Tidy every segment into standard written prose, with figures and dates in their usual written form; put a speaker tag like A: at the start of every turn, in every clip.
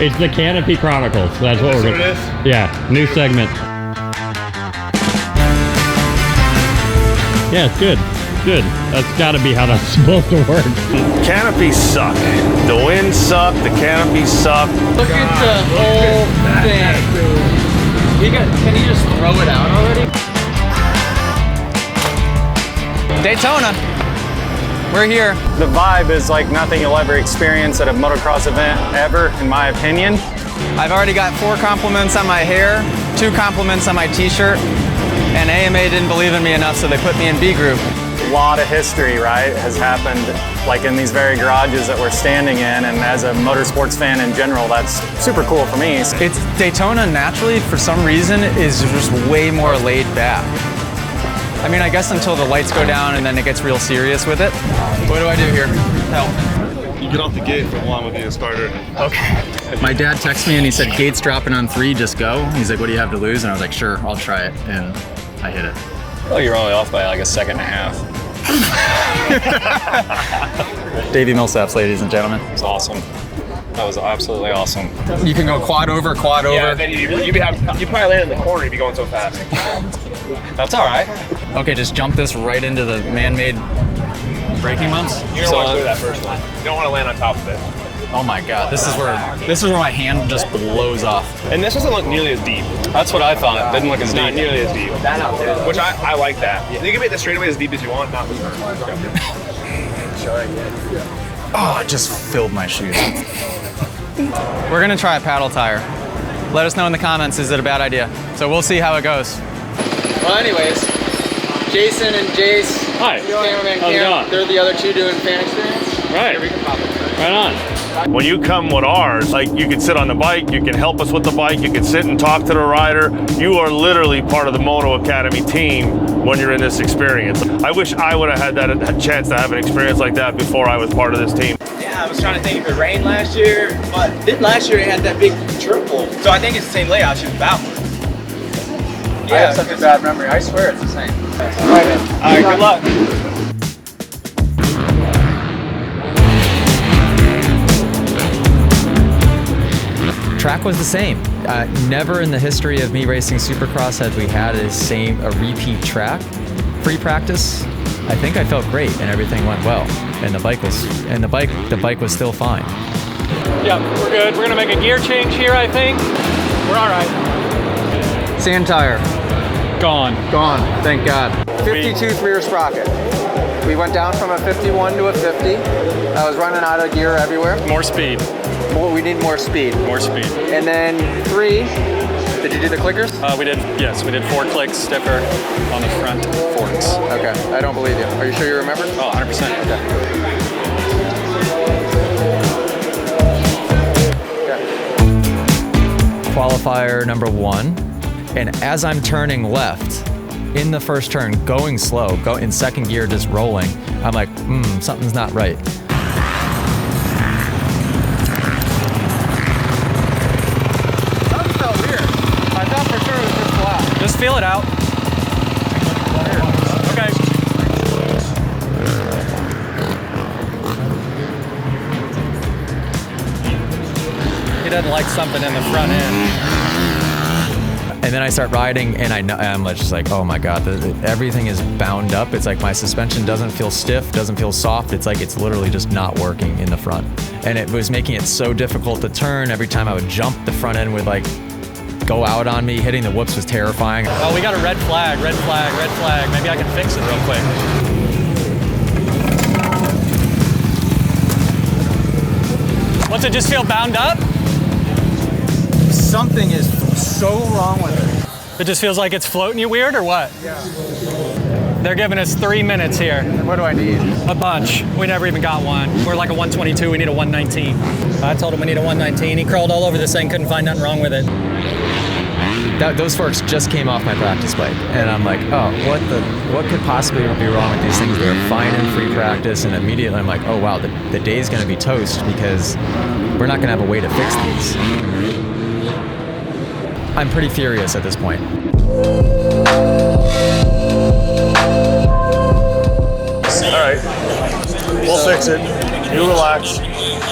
A: It's the Canopy Chronicles. That's what we're going to do. Yeah, new segment. Yeah, it's good. Good. That's got to be how that's supposed to work.
B: Canopies suck. The wind sucked. The canopies suck.
C: Look at the whole thing. Can you just throw it out already? Daytona. We're here.
D: The vibe is like nothing you'll ever experience at a motocross event ever, in my opinion.
C: I've already got 4 compliments on my hair, 2 compliments on my t-shirt, and AMA didn't believe in me enough, so they put me in B group.
D: A lot of history, right, has happened like in these very garages that we're standing in, and as a motorsports fan in general, that's super cool for me.
C: It's Daytona naturally, for some reason, is just way more laid back. I mean, I guess until the lights go down and then it gets real serious with it. What do I do here? Help.
B: You get off the gate for one with the starter.
C: Okay. My dad texted me and he said, gate's dropping on 3, just go. He's like, what do you have to lose? And I was like, sure, I'll try it. And I hit it.
D: Oh, you're only off by like a second and a half.
C: Davey Millsaps, ladies and gentlemen.
D: It was awesome. That was absolutely awesome.
C: You can go quad over.
E: Yeah, then you probably land in the corner if you're going so fast.
D: That's all right.
C: Okay, just jump this right into the man-made braking bumps.
E: You don't want to do that first one. You don't want to land on top of it.
C: Oh my God, this is where my hand just blows off.
E: And this doesn't look nearly as deep.
D: That's what I thought. It didn't look as
E: Not
D: deep.
E: nearly as deep. Which I like that. You can make the straightaway as deep as you want, not
C: Oh, it just filled my shoes. We're gonna try a paddle tire. Let us know in the comments, is it a bad idea? So we'll see how it goes. Well, anyways, Jason and Jace,
A: Hi.
C: cameraman
A: How's it
C: Cam,
A: going?
C: they're the other 2 doing fan experience.
A: Right.
C: Here, we can pop it.
A: Right on.
B: When you come with ours, like you can sit on the bike, you can help us with the bike, you can sit and talk to the rider. You are literally part of the Moto Academy team when you're in this experience. I wish I would have had that chance to have an experience like that before I was part of this team.
F: Yeah, I was trying to think if it rained last year, but didn't last year it had that big triple. So I think it's the same layout, just backwards. Yeah,
C: I have such a bad memory. I swear it's the same. All right, man.
F: All right, good luck.
C: Track was the same. Never in the history of me racing Supercross had we had a repeat track. Free practice, I think I felt great and everything went well. And the bike was still fine.
A: Yeah, we're good. We're gonna make a gear change here, I think. We're all right.
C: Sand tire.
A: Gone.
C: Gone, thank God. 52 3-year sprocket. We went down from a 51 to a 50. I was running out of gear everywhere.
A: More speed.
C: We need more speed.
A: More speed.
C: And then 3, did you do the clickers?
A: We did 4 clicks stiffer on the front forks.
C: Okay, I don't believe you. Are you sure you remember?
A: Oh, 100%.
C: Okay. Qualifier number 1, and as I'm turning left, in the first turn, going slow, in second gear, just rolling, I'm like, something's not right. Something felt weird. I thought for sure it was just flat.
A: Just feel it out. Okay. He doesn't like something in the front end.
C: And then I start riding, and I'm just like, oh my God, everything is bound up. It's like my suspension doesn't feel stiff, doesn't feel soft. It's like it's literally just not working in the front. And it was making it so difficult to turn. Every time I would jump, the front end would like go out on me. Hitting the whoops was terrifying.
A: Oh, we got a red flag, red flag, red flag. Maybe I can fix it real quick. What's it just feel bound up?
C: Something is so wrong with it.
A: It just feels like it's floating you weird or what?
C: Yeah.
A: They're giving us 3 minutes here.
C: And what do I need?
A: A bunch. We never even got one. We're like a 122, we need a 119. I told him we need a 119. He crawled all over this thing, couldn't find nothing wrong with it.
C: Those forks just came off my practice bike, and I'm like, oh, what could possibly be wrong with these things? They're fine in free practice, and immediately I'm like, oh wow, the day's gonna be toast because we're not gonna have a way to fix these. I'm pretty furious at this point.
B: All right, we'll fix it. You relax.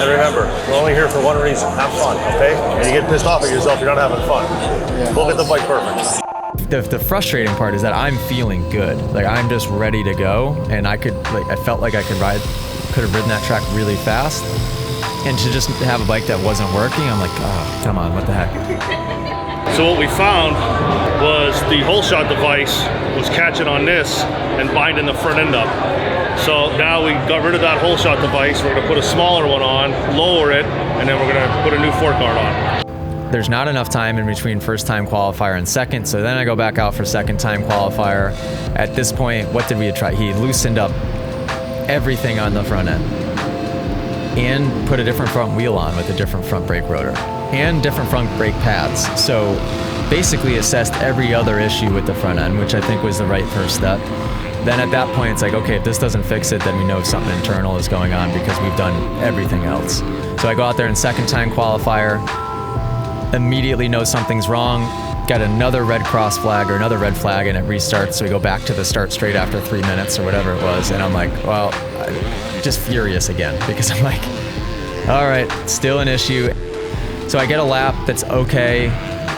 B: And remember, we're only here for one reason, have fun, okay? And you get pissed off at yourself, you're not having fun. We'll get the bike perfect.
C: The frustrating part is that I'm feeling good. Like I'm just ready to go, and I felt like I could have ridden that track really fast. And to just have a bike that wasn't working, I'm like, oh, come on, what the heck?
B: So what we found was the hole shot device was catching on this and binding the front end up. So now we got rid of that hole shot device. We're gonna put a smaller one on, lower it, and then we're gonna put a new fork guard on.
C: There's not enough time in between first time qualifier and second, so then I go back out for second time qualifier. At this point, what did we try? He loosened up everything on the front end and put a different front wheel on with a different front brake rotor and different front brake pads. So basically assessed every other issue with the front end, which I think was the right first step. Then at that point, it's like, okay, if this doesn't fix it, then we know something internal is going on because we've done everything else. So I go out there in second time qualifier, immediately know something's wrong, got another red cross flag or another red flag, and it restarts. So we go back to the start straight after 3 minutes or whatever it was. And I'm like, well, just furious again because I'm like, all right, still an issue. So I get a lap that's okay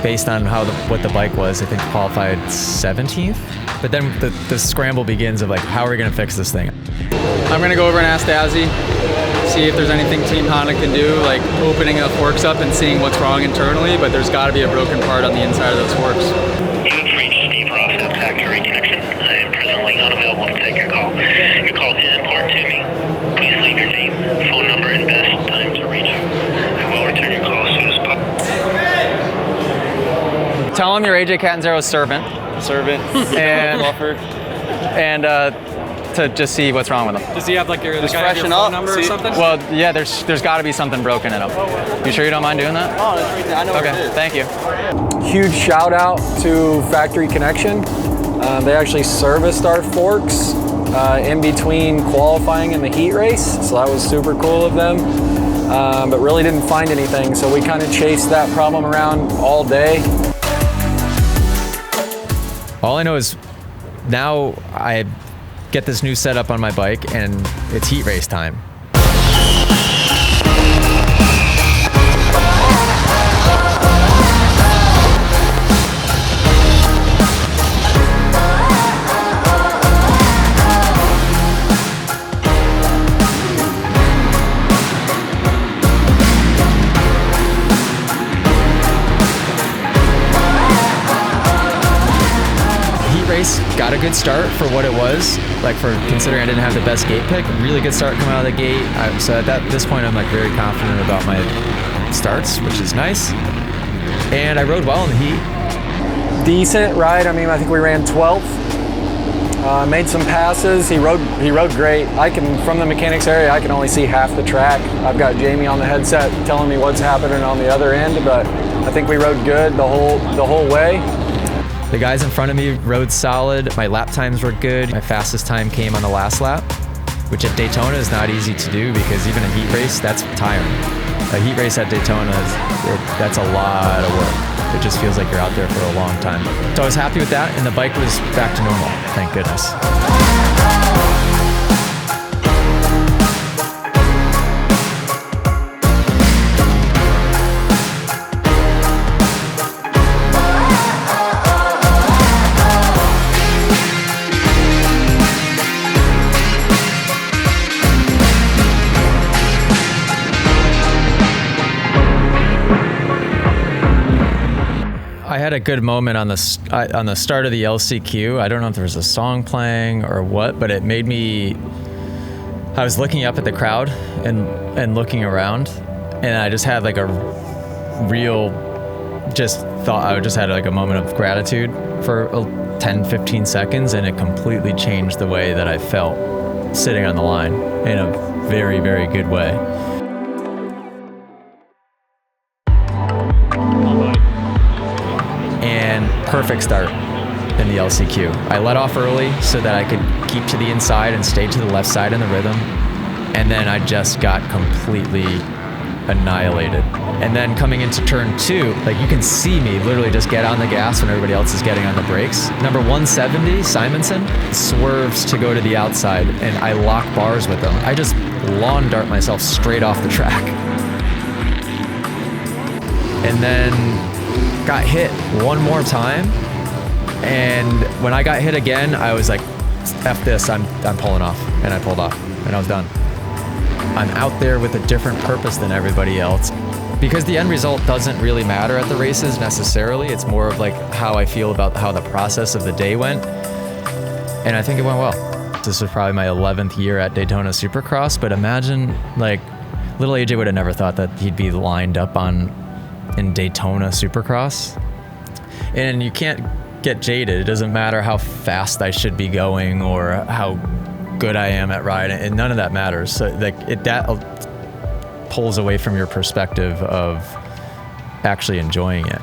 C: based on what the bike was. I think qualified 17th. But then the scramble begins of like, how are we gonna fix this thing?
G: I'm gonna go over and ask Dazzy, see if there's anything Team Honda can do, like opening the forks up and seeing what's wrong internally, but there's gotta be a broken part on the inside of those forks.
H: You have reached Steve Ross at Factory Connection. I am presently unavailable to take your call. Your call is important to me. Please leave your name, phone number, and best time to reach you. I will return your call as soon as possible.
G: Tell him you're AJ Catanzaro's servant. And to just see what's wrong with him.
A: Does he have like your
G: freshen
A: phone
G: up,
A: number or something?
G: Well, yeah, there's got to be something broken in him. You sure you don't mind doing that?
F: Oh, that's right there. I know what it
G: Okay,
F: is.
G: thank you.
I: Huge shout out to Factory Connection. They actually serviced our forks in between qualifying and the heat race, so that was super cool of them. But really didn't find anything, so we kind of chased that problem around all day.
C: All I know is now I get this new setup on my bike and it's heat race time. Got a good start for what it was, like for considering I didn't have the best gate pick. Really good start coming out of the gate. So at this point, I'm like very confident about my starts, which is nice. And I rode well in the heat.
I: Decent ride. I mean, I think we ran 12th. Made some passes. He rode great. From the mechanics area, I can only see half the track. I've got Jamie on the headset telling me what's happening on the other end, but I think we rode good the whole way.
C: The guys in front of me rode solid. My lap times were good. My fastest time came on the last lap, which at Daytona is not easy to do because even a heat race, that's tiring. A heat race at Daytona, that's a lot of work. It just feels like you're out there for a long time. So I was happy with that, and the bike was back to normal, thank goodness. I had a good moment on the start of the LCQ. I don't know if there was a song playing or what, but it made me. I was looking up at the crowd and looking around, and I just had like a real, I just had like a moment of gratitude for 10, 15 seconds, and it completely changed the way that I felt sitting on the line in a very, very good way. Perfect start in the LCQ. I let off early so that I could keep to the inside and stay to the left side in the rhythm. And then I just got completely annihilated. And then coming into turn 2, like you can see me literally just get on the gas when everybody else is getting on the brakes. Number 170, Simonson, swerves to go to the outside and I lock bars with him. I just lawn dart myself straight off the track. And then got hit one more time. And when I got hit again, I was like, F this, I'm pulling off. And I pulled off, and I was done. I'm out there with a different purpose than everybody else. Because the end result doesn't really matter at the races necessarily. It's more of like how I feel about how the process of the day went. And I think it went well. This was probably my 11th year at Daytona Supercross, but imagine, like, little AJ would have never thought that he'd be lined up in Daytona Supercross. And you can't get jaded. It doesn't matter how fast I should be going or how good I am at riding, and none of that matters. So like that pulls away from your perspective of actually enjoying it.